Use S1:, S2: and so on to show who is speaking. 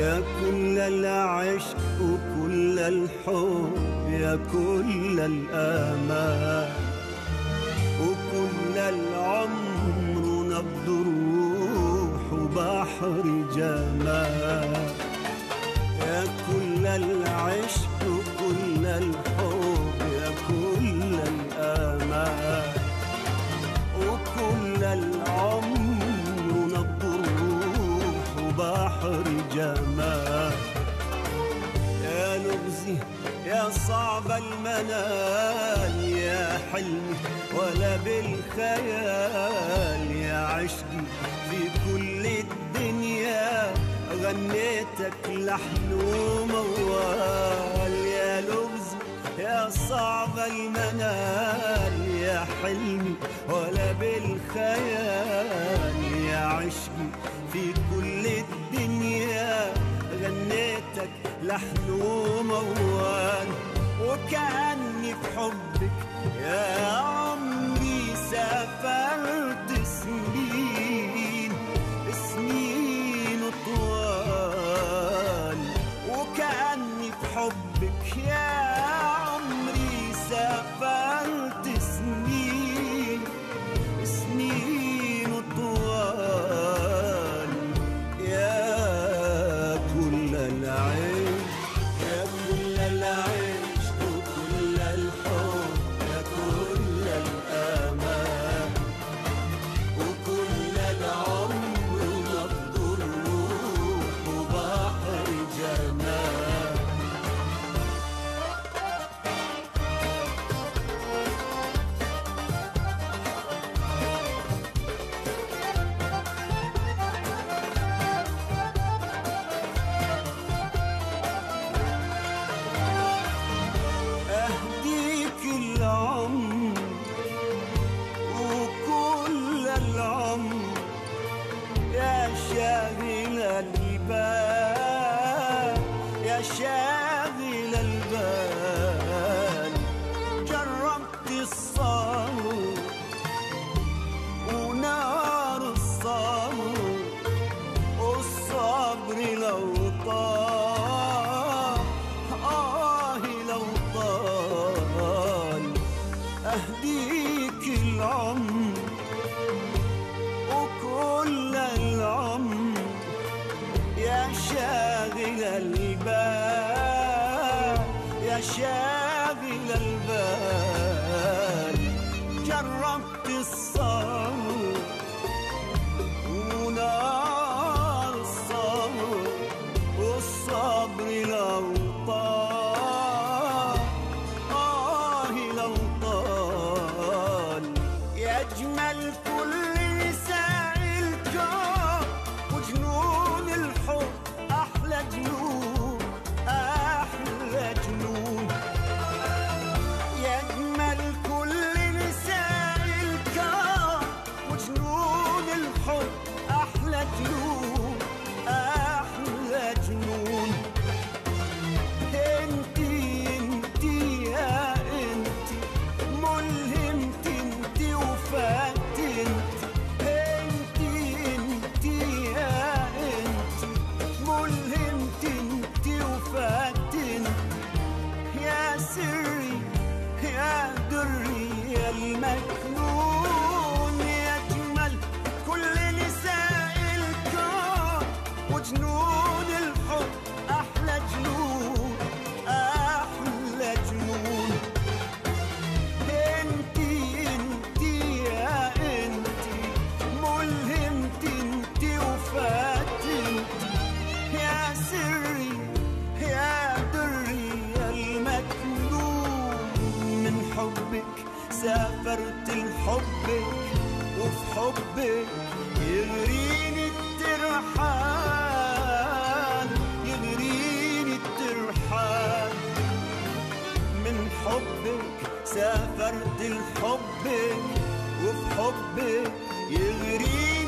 S1: يا كل العشق وكل الحب، يا كل الآمال وكل العمر نبض روح وبحر جمال. يا كل العشق وكل الحب، يا كل الآمال وكل العمر نبض روح وبحر جمال. يا لغزي يا صعب المنال، يا حلمي ولا بالخيال، يا عشقي في كل الدنيا غنيتك لحن وموال. يا لغزي يا صعب المنال، يا حلمي ولا بالخيال، يا عشقي في كل الدنيا غنيتك لحن وموال. وكأني في حبك يا عمري سافرت سنين سنين طوال. وكأني في حبك يا عمري سافرت سنين سنين طوال. يا كل العيش، يا كل العيش وكل الحب، يا كل الآمال وكل العمر نبض الروح وبحر جمال. أهديك العمر وكل العمر يا شاغل البال، يا شاغل البال. جربت الصبر ونار الصبر، والصبر لو طال لو طال. أهديك العمر وكل العمر يا شاغل البال، يا شاغل البال. جربت الصبر ونار الصبر، والصبر لو طال لو طال. يجمل كل نساء الكون وجنون الحب أحلى جنون أحلى جنون. يجمل كل نساء الكون وجنون الحب أحلى جنون أحلى جنون. انتي انتي يا انتي ملهمت انتي وفات انتي انتي يا انتي ملهمت انتي وفات يا سري يا دري يا المكنون. يجمل كل نساء الكون وجنون الحب أحلى جنون أحلى جنون. انتي انتي يا انتي ملهمت انتي وفات انتي يا سري يا دري يا المكنون. من حبك سافرت لحبك وفي حبك يغريني الترحال، يغريني الترحال. من حبك سافرت لحبك وفي حبك يغريني